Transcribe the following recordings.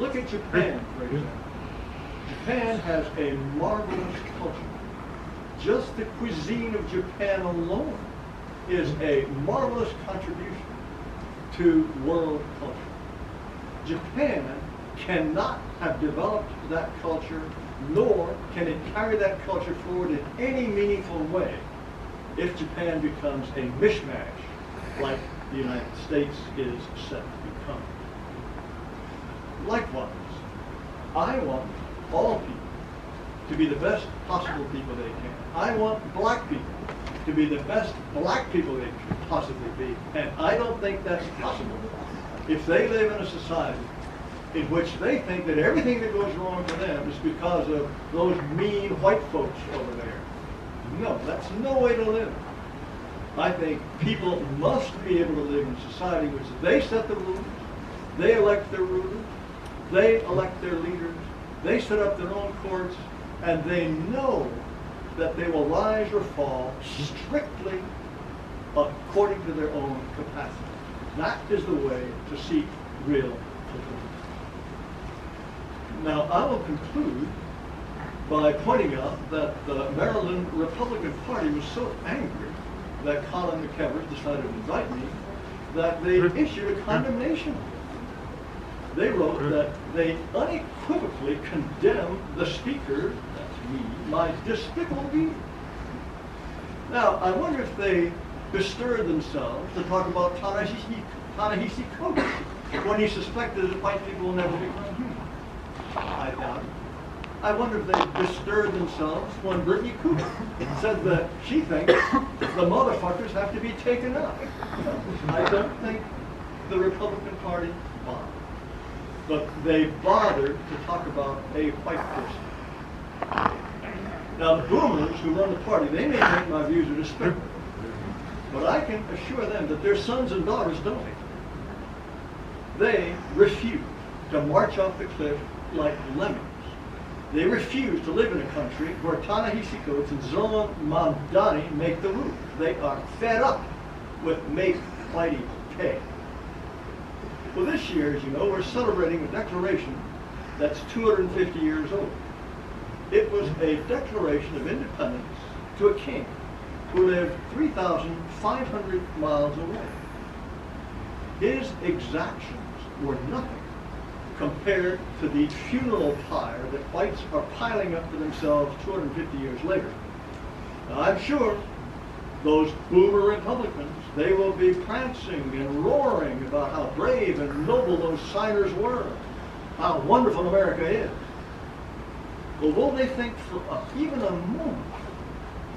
Look at Japan, for example. Japan has a marvelous culture. Just the cuisine of Japan alone is a marvelous contribution to world culture. Japan cannot have developed that culture, nor can it carry that culture forward in any meaningful way if Japan becomes a mishmash like the United States is set to become. Likewise, I want all people to be the best possible people they can. I want black people to be the best black people they can possibly be, and I don't think that's possible if they live in a society in which they think that everything that goes wrong for them is because of those mean white folks over there. No, that's no way to live. I think people must be able to live in a society in which they set the rules, they elect their rulers, they elect their leaders, they set up their own courts, and they know that they will rise or fall strictly according to their own capacity. That is the way to seek real fulfillment. Now, I will conclude by pointing out that the Maryland Republican Party was so angry that Colin McEvers decided to invite me that they issued a condemnation. They wrote that they unequivocally condemn the speaker, that's me, my despicable being. Now, I wonder if they bestirred themselves to talk about Ta-Nehisi Coates when he suspected that white people will never become human. I doubt it. I wonder if they bestirred themselves when Brittany Cooper said that she thinks the motherfuckers have to be taken out. I don't think the Republican Party bothered. But they bothered to talk about a white person. Now, the boomers who run the party, they may think my views are despicable. But I can assure them that their sons and daughters don't. They refuse to march off the cliff like lemmings. They refuse to live in a country where Ta-Nehisi Coates and Zolan Mamdani make the rules. They are fed up with make whitey pay. Well, this year, as you know, we're celebrating a declaration that's 250 years old. It was a declaration of independence to a king who lived 3,500 miles away. His exactions were nothing compared to the funeral pyre that whites are piling up for themselves 250 years later. Now, I'm sure those boomer Republicans, they will be prancing and roaring about how brave and noble those signers were, how wonderful America is. But will they think for even a moment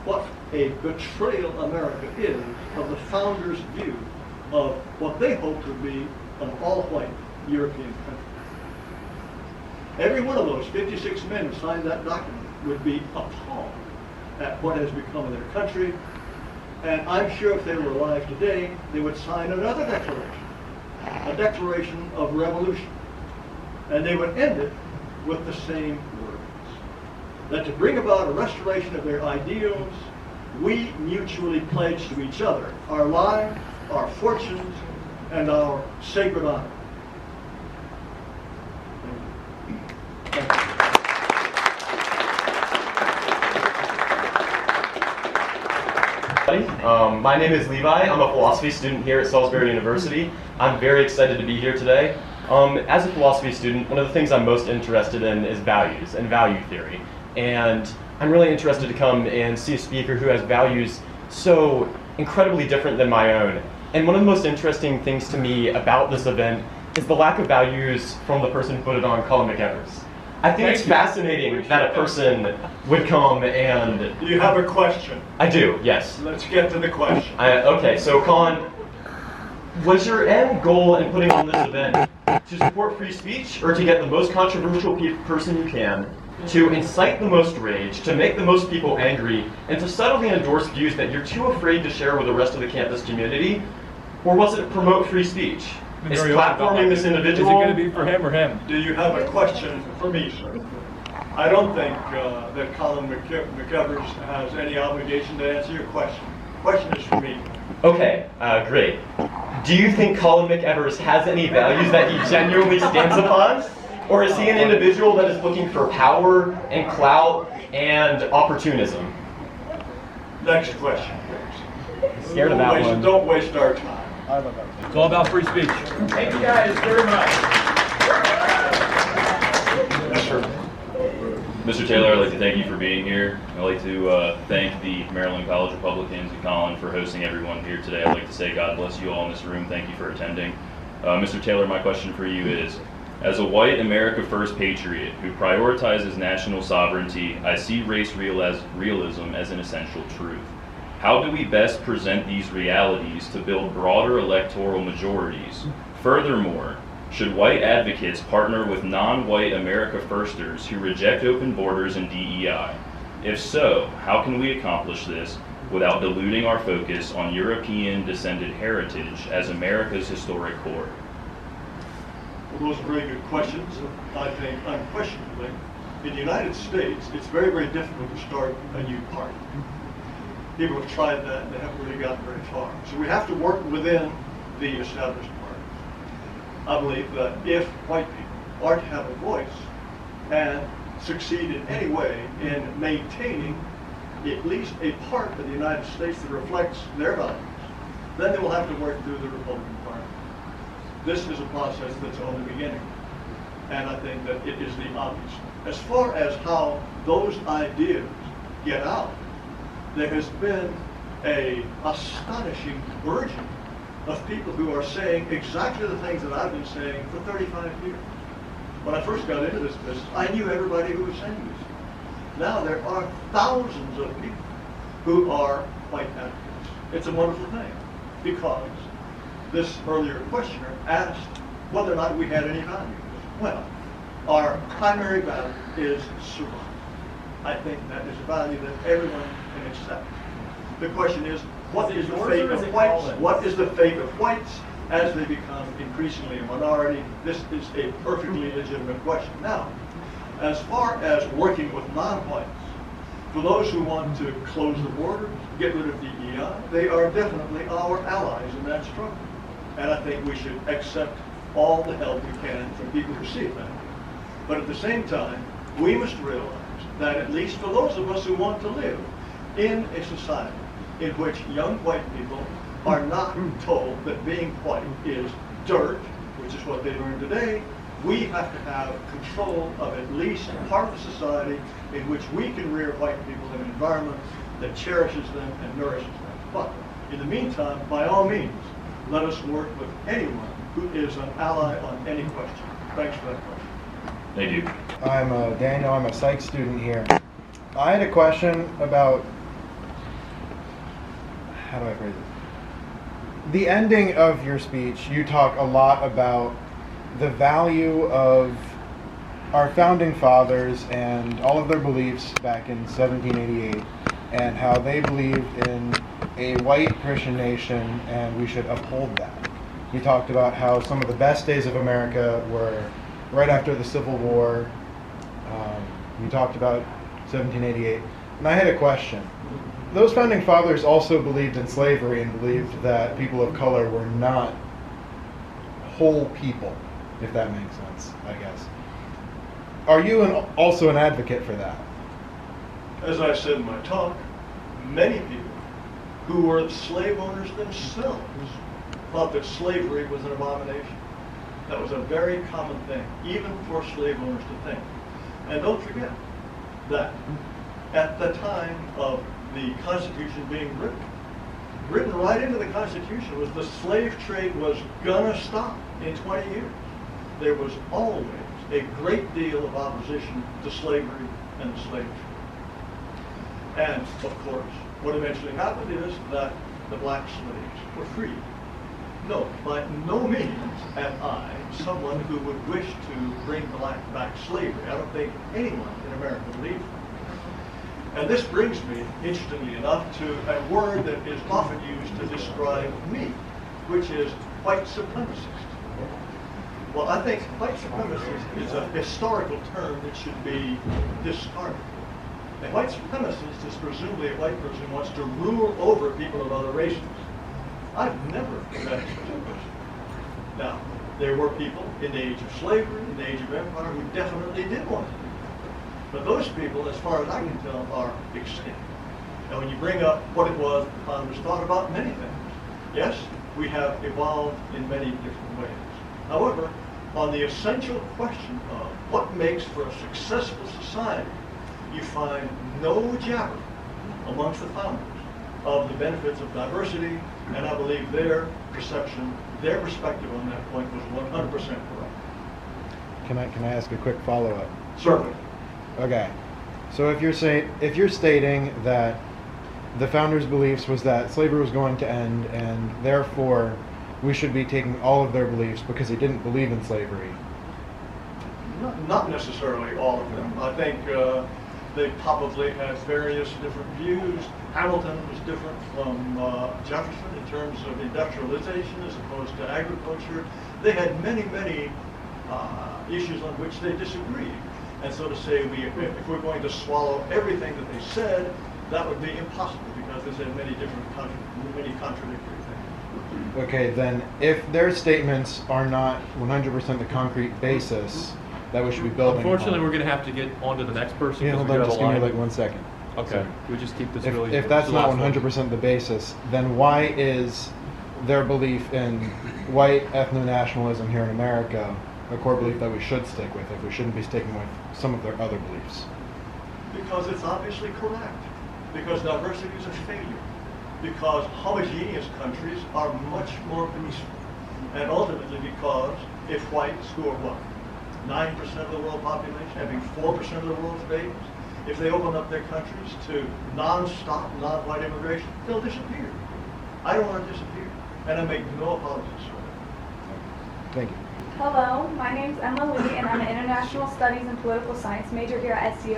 what a betrayal America is of the founders' view of what they hoped would be an all-white European country? Every one of those 56 men who signed that document would be appalled at what has become of their country. And I'm sure if they were alive today, they would sign another declaration, a declaration of revolution. And they would end it with the same words, that to bring about a restoration of their ideals, we mutually pledge to each other our lives, our fortunes, and our sacred honor. Thank you. My name is Levi. I'm a philosophy student here at Salisbury University. I'm very excited to be here today. As a philosophy student, one of the things I'm most interested in is values and value theory. And I'm really interested to come and see a speaker who has values so incredibly different than my own. And one of the most interesting things to me about this event is the lack of values from the person who put it on, Colin McEvers. I think it's fascinating that a person would come and... Do you have a question? I do, yes. Let's get to the question. Okay, so Colin, was your end goal in putting on this event to support free speech or to get the most controversial person you can, to incite the most rage, to make the most people angry, and to subtly endorse views that you're too afraid to share with the rest of the campus community? Or was it to promote free speech? Is platforming this individual? Is it going to be for him or him? Do you have a question for me, sir? I don't think that Colin McEvers has any obligation to answer your question. The question is for me. Okay, great. Do you think Colin McEvers has any values that he genuinely stands upon? Or is he an individual that is looking for power and clout and opportunism? Next question, please. Scared of that one. Don't waste our time. It's all about free speech. Thank you guys very much. Yes, sir. Mr. Taylor, I'd like to thank you for being here. I'd like to thank the Maryland College Republicans and Colin for hosting everyone here today. I'd like to say God bless you all in this room. Thank you for attending. Mr. Taylor, my question for you is, as a white America First patriot who prioritizes national sovereignty, I see race realism as an essential truth. How do we best present these realities to build broader electoral majorities? Furthermore, should white advocates partner with non-white America Firsters who reject open borders and DEI? If so, how can we accomplish this without diluting our focus on European-descended heritage as America's historic core? Well, those are very good questions. I think unquestionably, in the United States, it's very, very difficult to start a new party. People have tried that and they haven't really gotten very far. So we have to work within the established parties. I believe that if white people are to have a voice and succeed in any way in maintaining at least a part of the United States that reflects their values, then they will have to work through the Republican Party. This is a process that's only beginning, and I think that it is the obvious. As far as how those ideas get out, there has been an astonishing burgeoning of people who are saying exactly the things that I've been saying for 35 years. When I first got into this business, I knew everybody who was saying this. Now there are thousands of people who are white advocates. It's a wonderful thing, because this earlier questioner asked whether or not we had any values. Well, our primary value is survival. I think that is a value that everyone can accept. The question is, what is the fate of whites? What is the fate of whites as they become increasingly a minority? This is a perfectly legitimate question. Now, as far as working with non-whites, for those who want to close the borders, get rid of DEI, they are definitely our allies in that struggle. And I think we should accept all the help we can from people who see it that way. But at the same time, we must realize that at least for those of us who want to live in a society in which young white people are not told that being white is dirt, which is what they learn today, we have to have control of at least part of society in which we can rear white people in an environment that cherishes them and nourishes them. But in the meantime, by all means, let us work with anyone who is an ally on any question. Thanks for that question. Thank you. I'm Daniel. I'm a psych student here. I had a question about, how do I phrase it? The ending of your speech, you talk a lot about the value of our founding fathers and all of their beliefs back in 1788, and how they believed in a white Christian nation and we should uphold that. You talked about how some of the best days of America were right after the Civil War. You talked about 1788. And I had a question. Those founding fathers also believed in slavery and believed that people of color were not whole people, if that makes sense, I guess. Are you also an advocate for that? As I said in my talk, many people who were slave owners themselves thought that slavery was an abomination. That was a very common thing, even for slave owners to think. And don't forget that at the time of the Constitution being written right into the Constitution was the slave trade was gonna stop in 20 years. There was always a great deal of opposition to slavery and the slave trade. And of course, what eventually happened is that the black slaves were freed. No, by no means am I someone who would wish to bring back slavery. I don't think anyone in America believes that. And this brings me, interestingly enough, to a word that is often used to describe me, which is white supremacist. Well, I think white supremacist is a historical term that should be discarded. A white supremacist is presumably a white person who wants to rule over people of other races. I've never met such a person. Now, There were people in the age of slavery, in the age of empire, who definitely did want to. But those people, as far as I can tell, are extinct. And when you bring up what it was the founders thought about many things, yes, we have evolved in many different ways. However, on the essential question of what makes for a successful society, you find no jabber amongst the founders of the benefits of diversity, and I believe their perception, their perspective on that point was 100% correct. Can I ask a quick follow-up? Certainly. Okay. So if you're stating that the founders' beliefs was that slavery was going to end, and therefore we should be taking all of their beliefs because they didn't believe in slavery. Not necessarily all of them. I think they probably had various different views. Hamilton was different from Jefferson in terms of industrialization as opposed to agriculture. They had many issues on which they disagreed. And so to say, if we're going to swallow everything that they said, that would be impossible because they said many contradictory things. Okay, then if their statements are not 100% the concrete basis that we should be building Unfortunately, upon. we're going to have to get on to the next person. Yeah, hold because on, just we give me got a like line. 1 second. Okay, we'll just keep this really. If that's to the not last one. 100% the basis, then why is their belief in white ethno-nationalism here in America a core belief that we should stick with if we shouldn't be sticking with some of their other beliefs? Because it's obviously correct. Because diversity is a failure. Because homogeneous countries are much more peaceful. And ultimately because if whites, who are what? 9% of the world population, having 4% of the world's babies, if they open up their countries to non-stop, non-white immigration, they'll disappear. I don't want to disappear. And I make no apologies for that. Thank you. Hello, my name's Emma Lee, and I'm an International Studies and Political Science major here at SU.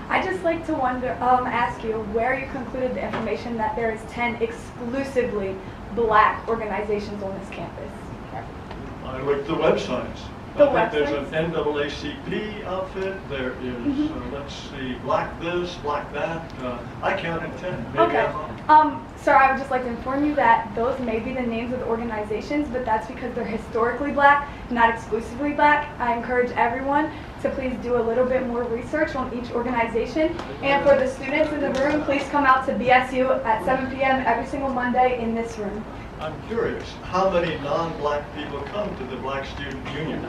I'd just like to ask you where you concluded the information that there is 10 exclusively black organizations on this campus. I looked at the websites. The I think there's websites? an NAACP outfit. There is, let's see, black this, black that. I counted 10. Maybe Okay. I'm wrong. Sir, I would just like to inform you that those may be the names of the organizations, but that's because they're historically black, not exclusively black. I encourage everyone to please do a little bit more research on each organization. And for the students in the room, please come out to BSU at 7 p.m. every single Monday in this room. I'm curious, how many non-black people come to the Black Student Union?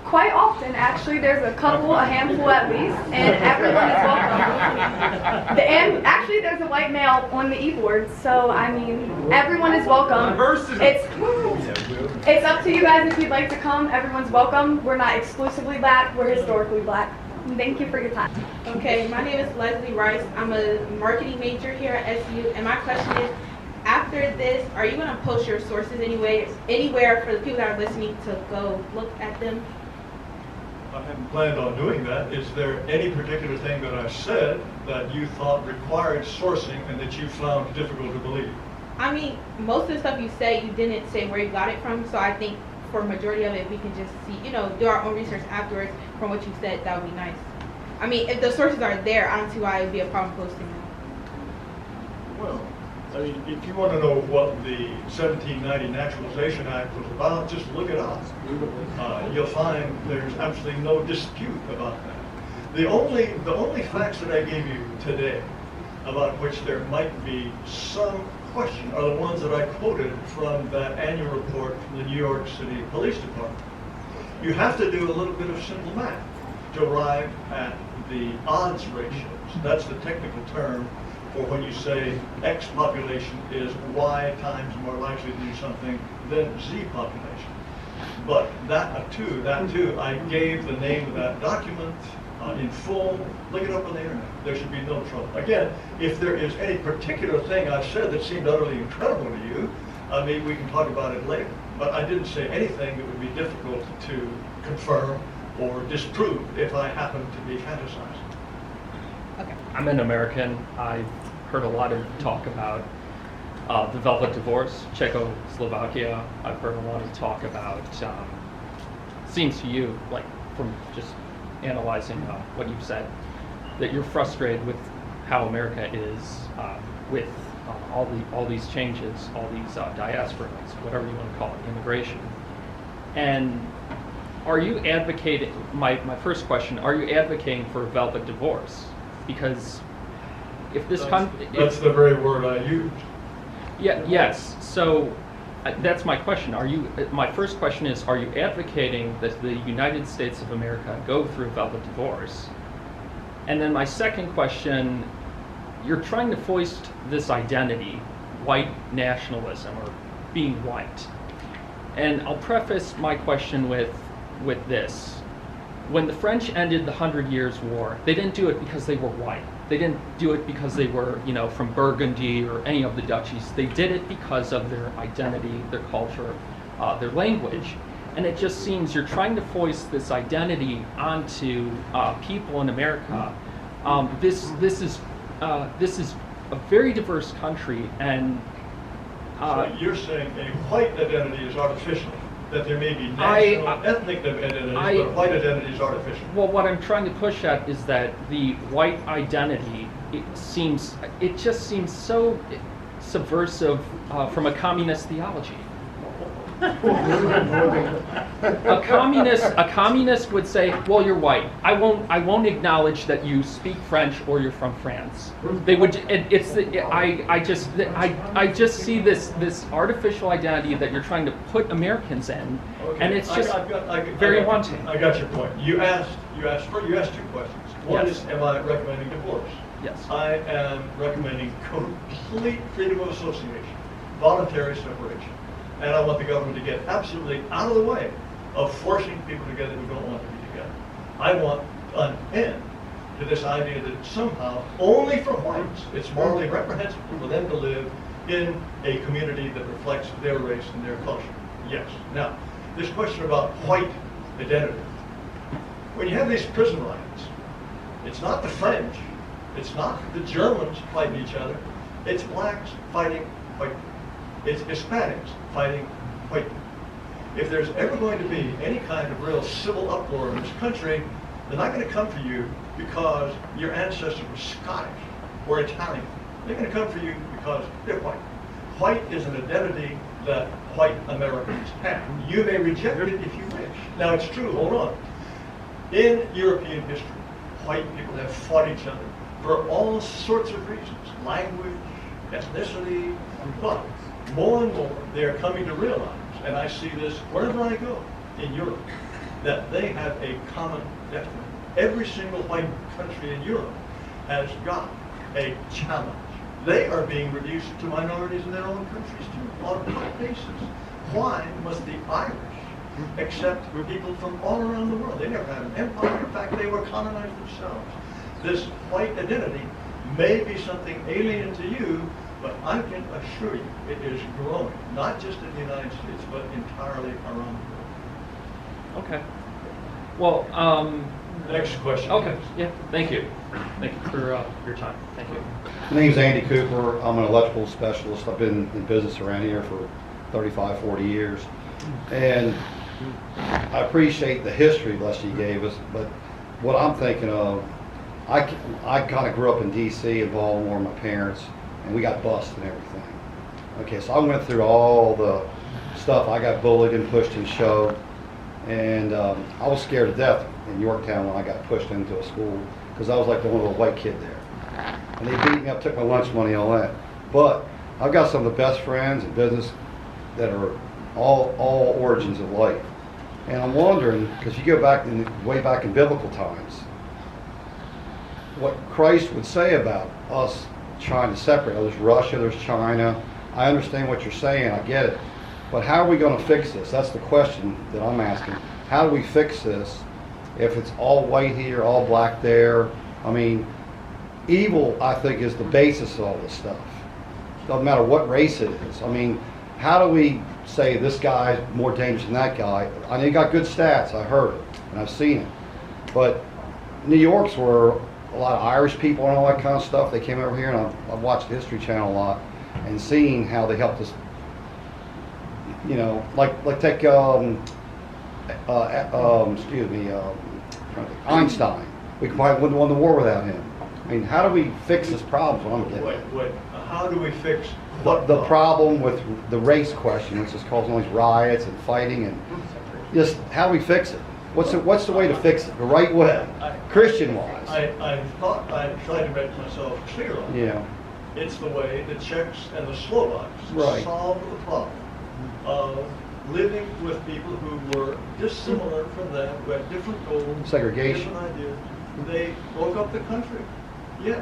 Quite often, actually. There's a couple, a handful at least, and everyone is welcome. And actually, there's a white male on the e-board, so I mean, everyone is welcome. It's up to you guys if you'd like to come. Everyone's welcome. We're not exclusively black. We're historically black. Thank you for your time. Okay, my name is Leslie Rice. I'm a marketing major here at SU, and my question is, after this, are you going to post your sources anywhere for the people that are listening to go look at them? I hadn't planned on doing that. Is there any particular thing that I said that you thought required sourcing and that you found difficult to believe? I mean, most of the stuff you say, you didn't say where you got it from, so I think for a majority of it, we can just see, do our own research afterwards from what you said. That would be nice. I mean, if the sources are there, I don't see why it would be a problem posting them. Well, I mean, if you want to know what the 1790 Naturalization Act was about, just look it up. You'll find there's absolutely no dispute about that. The only facts that I gave you today about which there might be some question are the ones that I quoted from that annual report from the New York City Police Department. You have to do a little bit of simple math to arrive at the odds ratios. That's the technical term for when you say X population is Y times more likely to do something than Z population. But that too, I gave the name of that document in full. Look it up on the internet. There should be no trouble. Again, if there is any particular thing I said that seemed utterly incredible to you, I mean, we can talk about it later. But I didn't say anything that would be difficult to confirm or disprove if I happened to be fantasizing. I'm an American. I've heard a lot of talk about the Velvet Divorce, Czechoslovakia. I've heard a lot of talk about, seems to you, like from just analyzing what you've said, that you're frustrated with how America is with all these changes, all these diasporas, whatever you want to call it, immigration. And are you advocating, my first question, are you advocating for a velvet divorce? Because if this that's the very word I used. Yeah, yes. So that's my question. My first question is, are you advocating that the United States of America go through a velvet divorce? And then my second question, you're trying to foist this identity, white nationalism, or being white. And I'll preface my question with this. When the French ended the 100 Years' War, they didn't do it because they were white. They didn't do it because they were, from Burgundy or any of the duchies. They did it because of their identity, their culture, their language. And it just seems you're trying to foist this identity onto people in America. This is a very diverse country, and so you're saying a white identity is artificial, that there may be national, ethnic identities, but white identity is artificial. Well, what I'm trying to push at is that the white identity, it just seems so subversive from a communist theology. A communist would say, "Well, you're white. I won't acknowledge that you speak French or you're from France." They would. I just see this artificial identity that you're trying to put Americans in, Okay. and it's just very wanting. I got your point. You asked two questions. One Yes. is, am I recommending divorce? Yes. I am recommending complete freedom of association, voluntary separation. And I want the government to get absolutely out of the way of forcing people together who don't want to be together. I want an end to this idea that somehow, only for whites, it's morally reprehensible for them to live in a community that reflects their race and their culture. Yes. Now, this question about white identity. When you have these prison riots, it's not the French, it's not the Germans fighting each other, it's blacks fighting white people. It's Hispanics fighting white people. If there's ever going to be any kind of real civil uproar in this country, they're not going to come for you because your ancestors were Scottish or Italian. They're going to come for you because they're white. White is an identity that white Americans have. You may reject it if you wish. Now it's true, hold on. In European history, white people have fought each other for all sorts of reasons. Language, ethnicity, but more and more, they are coming to realize, and I see this wherever I go in Europe, that they have a common destiny. Every single white country in Europe has got a challenge. They are being reduced to minorities in their own countries too, on a basis. Why must the Irish accept people from all around the world? They never had an empire. In fact, they were colonized themselves. This white identity may be something alien to you, but I can assure you it is growing, not just in the United States, but entirely around the world. Okay. Well, Next question. okay. Yeah. Thank you. Thank you for your time. Thank you. My name's Andy Cooper. I'm an electrical specialist. I've been in business around here for 35, 40 years. And I appreciate the history lesson you gave us, but what I'm thinking of, I kind of grew up in D.C. in Baltimore, my parents, and we got bused and everything. Okay, so I went through all the stuff. I got bullied and pushed and shoved, and I was scared to death in Yorktown when I got pushed into a school because I was like the only little white kid there. And they beat me up, took my lunch money, all that. But I've got some of the best friends in business that are all origins of life. And I'm wondering, because you go back way back in biblical times, what Christ would say about us trying to separate. Oh, there's Russia, there's China. I understand what you're saying, I get it. But how are we going to fix this? That's the question that I'm asking. How do we fix this if it's all white here, all black there? I mean, evil, I think, is the basis of all this stuff. Doesn't matter what race it is. I mean, how do we say this guy's more dangerous than that guy? I know you got good stats, I heard it, and I've seen it. But New York's where a lot of Irish people and all that kind of stuff, they came over here, and I've watched the History Channel a lot, and seeing how they helped us, you know, like take, Einstein. We probably wouldn't have won the war without him. I mean, how do we fix this problem? What I'm getting. Wait, how do we fix The problem with the race question, which is causing all these riots and fighting, and just how do we fix it? What's the way to fix it? The right way, Christian-wise. I thought I tried to make myself clear on Yeah. that. It's the way the Czechs and the Slovaks Right. solved the problem of living with people who were dissimilar from them, who had different goals, Segregation. different ideas. They broke up the country. Yes.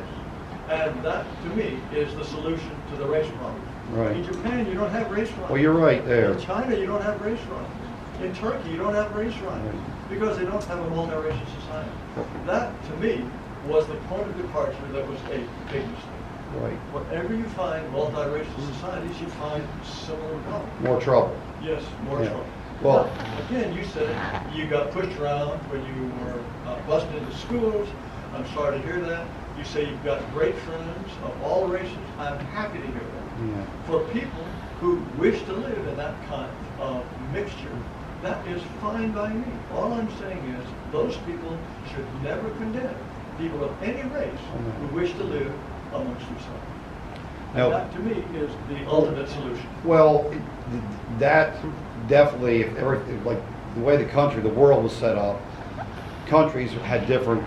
And that, to me, is the solution to the race problem. Right. In Japan, you don't have race riots. Well, you're right there. In China, you don't have race riots. In Turkey, you don't have race riots because they don't have a multiracial society. That, to me, was the point of departure that was a big mistake. Right. Wherever you find multiracial societies, you find similar problems. More trouble. Yes, more Yeah. trouble. Well- Now, again, you said you got pushed around when you were bused into schools. I'm sorry to hear that. You say you've got great friends of all races. I'm happy to hear that. Yeah. For people who wish to live in that kind of mixture, that is fine by me. All I'm saying is those people should never condemn people of any race who wish to live amongst themselves. No. And that, to me, is the ultimate solution. Well, that definitely, if everything, like the way the world was set up, countries had different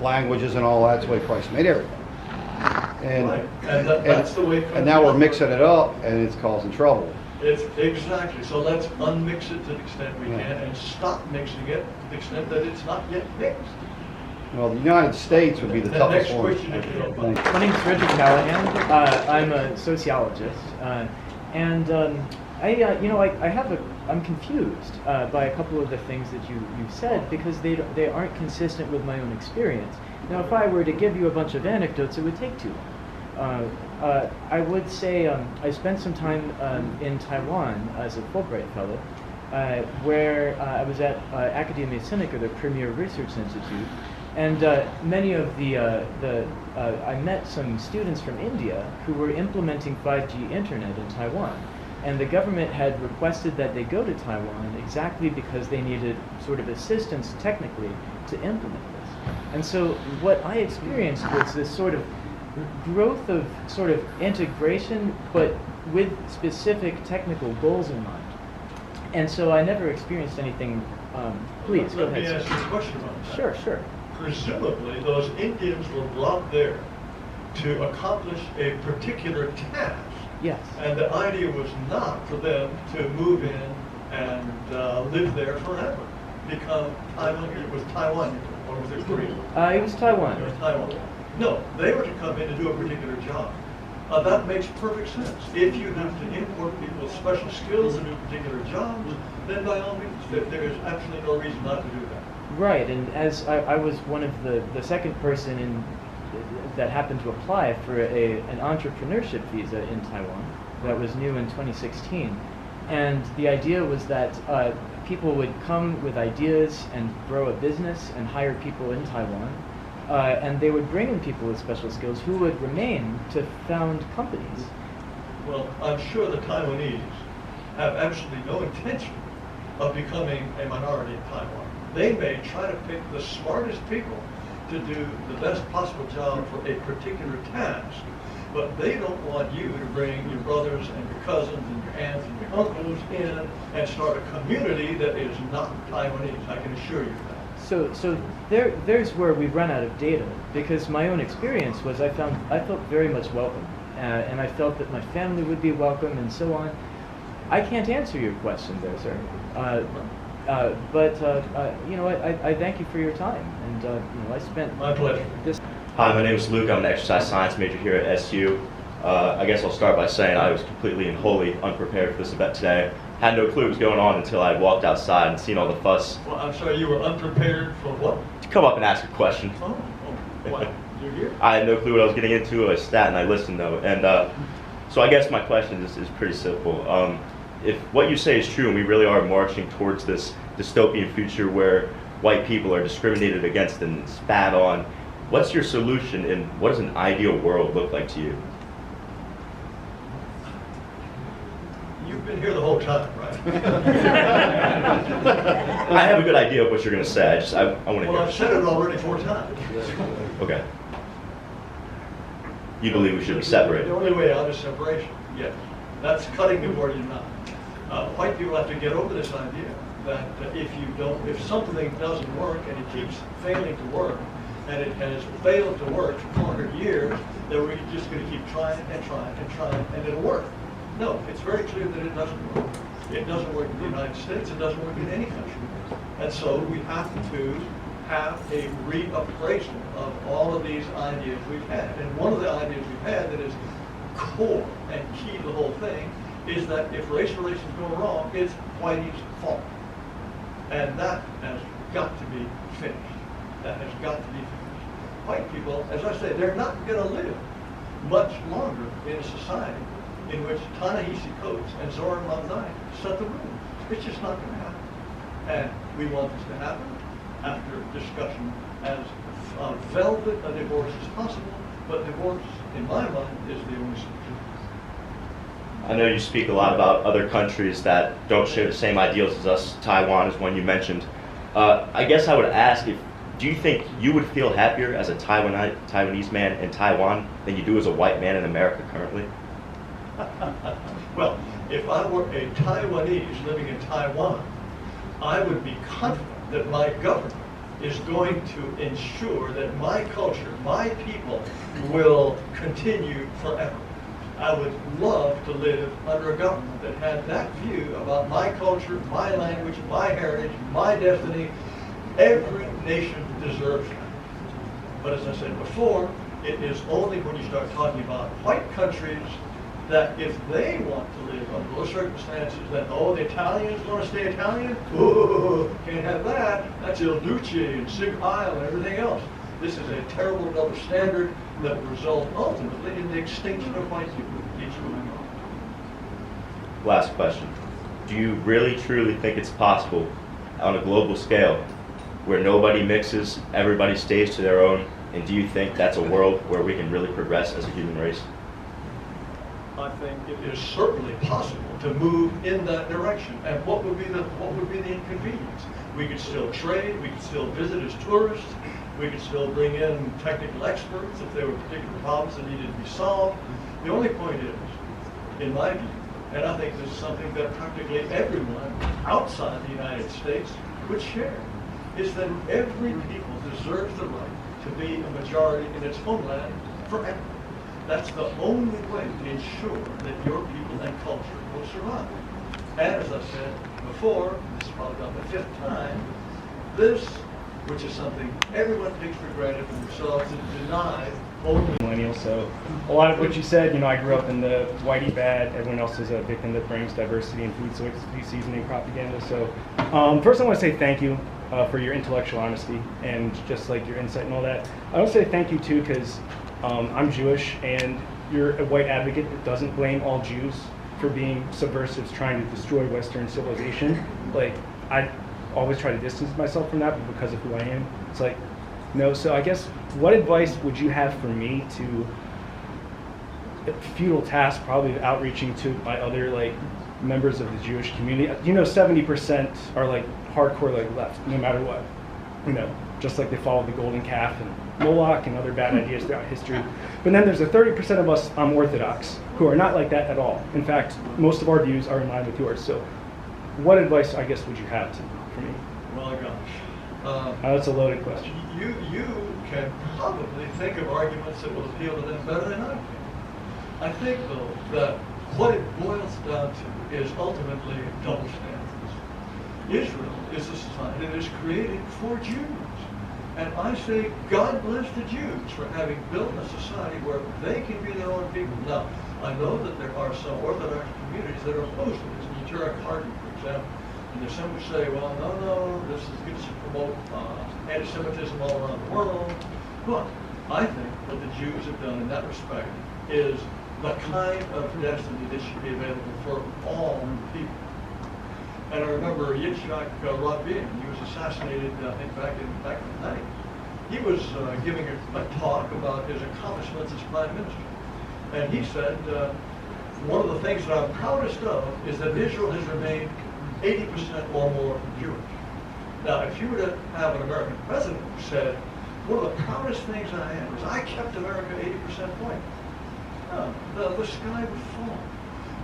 languages and all that, so they probably made everything. And, Right. And that's the way and now we're countries mixing it up and it's causing trouble. It's exactly. So let's unmix it to the extent we Yeah. can and stop mixing it to the extent that it's not yet mixed. Well, the United States would be the The toughest next one. question, if you don't mind. My name is Richard Callahan. I'm a sociologist, and I'm confused by a couple of the things that you said because they aren't consistent with my own experience. Now, if I were to give you a bunch of anecdotes, it would take too long. I would say I spent some time in Taiwan as a Fulbright fellow, where I was at Academia Sinica, the premier research institute, and many of I met some students from India who were implementing 5G internet in Taiwan. And the government had requested that they go to Taiwan exactly because they needed sort of assistance technically to implement this. And so what I experienced was this sort of growth of sort of integration, but with specific technical goals in mind. And so I never experienced anything. Please, go Let me ahead. ask you a question on that. Sure. Presumably, those Indians were brought there to accomplish a particular task. Yes. And the idea was not for them to move in and live there forever. Become Taiwan. It was Taiwan, or was it Korea? It was Taiwan. It was Taiwan. No, they were to come in to do a particular job. That makes perfect sense. If you have to import people with special skills to do particular jobs, then by all means, there is absolutely no reason not to do that. Right, and as I was one of the second person that happened to apply for an entrepreneurship visa in Taiwan that was new in 2016. And the idea was that people would come with ideas and grow a business and hire people in Taiwan. And they would bring in people with special skills who would remain to found companies. Well, I'm sure the Taiwanese have absolutely no intention of becoming a minority in Taiwan. They may try to pick the smartest people to do the best possible job for a particular task, but they don't want you to bring your brothers and your cousins and your aunts and your uncles in and start a community that is not Taiwanese. I can assure you that. So there's where we run out of data, because my own experience was I felt very much welcome, and I felt that my family would be welcome and so on. I can't answer your question there, sir. But I thank you for your time, and I spent My pleasure. this. Hi, my name is Luke. I'm an exercise science major here at SU. I guess I'll start by saying I was completely and wholly unprepared for this event today. Had no clue what was going on until I walked outside and seen all the fuss. Well, I'm sorry, you were unprepared for what? To come up and ask a question. Oh, wow. You're here? I had no clue what I was getting into. I sat and I listened though. And so I guess my question is pretty simple. If what you say is true and we really are marching towards this dystopian future where white people are discriminated against and spat on, what's your solution and what does an ideal world look like to you? You've been here the whole time, right? I have a good idea of what you're going to say. I want to Well, hear I've said it already 4 times. Okay. You believe we should be separated? The only way out is separation, yes. That's cutting the Gordian knot. White people have to get over this idea that if something doesn't work and it keeps failing to work, and it has failed to work for 400 years, that we're just going to keep trying and trying and trying, and it'll work. No, it's very clear that it doesn't work. It doesn't work in the United States. It doesn't work in any country. And so we have to have a reappraisal of all of these ideas we've had. And one of the ideas we've had that is core and key to the whole thing is that if race relations go wrong, it's whitey's fault. And that has got to be finished. That has got to be finished. White people, as I say, they're not going to live much longer in a society in which Ta-Nehisi Coates and Zoran Mamdani set the rules. It's just not going to happen. And we want this to happen after discussion as velvet a divorce as possible, but divorce, in my mind, is the only solution. I know you speak a lot about other countries that don't share the same ideals as us. Taiwan is one you mentioned. I guess I would ask, do you think you would feel happier as a Taiwanese man in Taiwan than you do as a white man in America currently? Well, if I were a Taiwanese living in Taiwan, I would be confident that my government is going to ensure that my culture, my people, will continue forever. I would love to live under a government that had that view about my culture, my language, my heritage, my destiny. Every nation deserves that. But as I said before, it is only when you start talking about white countries that if they want to live under those circumstances, that, the Italians want to stay Italian? Ooh, can't have that. That's Il Duce and Sig Heil and everything else. This is a terrible double standard that will result ultimately in the extinction of white people. Keeps moving on. Last question. Do you really truly think it's possible on a global scale where nobody mixes, everybody stays to their own, and do you think that's a world where we can really progress as a human race? I think it is certainly possible to move in that direction. And what would be the inconvenience? We could still trade, we could still visit as tourists, we could still bring in technical experts if there were particular problems that needed to be solved. The only point is, in my view, and I think this is something that practically everyone outside the United States would share, is that every people deserves the right to be a majority in its homeland forever. That's the only way to ensure that your people and culture will survive. And as I said before, this is probably about the 5th time, this, which is something everyone takes for granted for themselves, is denied only millennial. So a lot of what you said, I grew up in the whitey bad, everyone else is a victim that brings diversity and food seasoning propaganda. So first I want to say thank you for your intellectual honesty and just like your insight and all that. I want to say thank you too because I'm Jewish, and you're a white advocate that doesn't blame all Jews for being subversives trying to destroy Western civilization. Like, I always try to distance myself from that, but because of who I am, it's like, no. So I guess, what advice would you have for me to, a futile task, probably outreaching to my other members of the Jewish community? 70% are hardcore left, no matter what. Just like they followed the golden calf and Moloch and other bad ideas throughout history. But then there's the 30% of us Orthodox who are not like that at all. In fact, most of our views are in line with yours. So what advice, I guess, would you have for me? Well, gosh. That's a loaded question. You can probably think of arguments that will appeal to them better than I can. I think, though, that what it boils down to is ultimately double standards. Israel is a society that is created for Jews. And I say, God bless the Jews for having built a society where they can be their own people. Now, I know that there are some Orthodox communities that are opposed to this. The Turek party, for example. And there's some who say, well, no, this is going to promote anti-Semitism all around the world. But I think what the Jews have done in that respect is the kind of destiny that should be available for all people. And I remember Yitzhak Rabin, he was assassinated, I think, back in the 90s. He was giving a talk about his accomplishments as prime minister. And he said, one of the things that I'm proudest of is that Israel has remained 80% or more Jewish. Now, if you were to have an American president who said, one of the proudest things I am is I kept America 80% white, the sky would fall.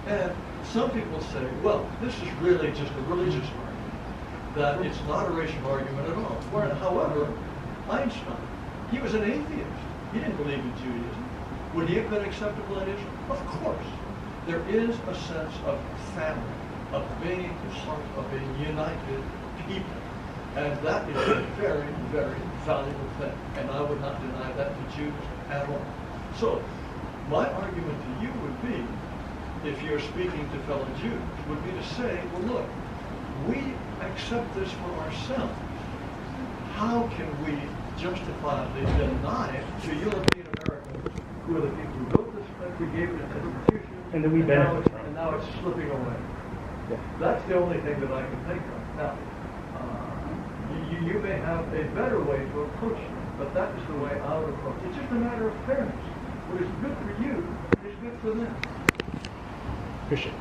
And some people say, well, this is really just a religious argument, that it's not a racial argument at all. However, Einstein, he was an atheist. He didn't believe in Judaism. Would he have been acceptable in Islam? Of course. There is a sense of family, of being part of a united people. And that is a very, very valuable thing. And I would not deny that to Jews at all. So, my argument to you would be, if you're speaking to fellow Jews, would be to say, well, look, we accept this for ourselves. How can we justifiably deny it to European Americans, who are the people who built this country, gave it its institution, And that we benefit from. and now it's slipping away? Yeah. That's the only thing that I can think of. Now, you may have a better way to approach it, but that is the way I would approach it. It's just a matter of fairness. What is good for you is good for them. Appreciate it.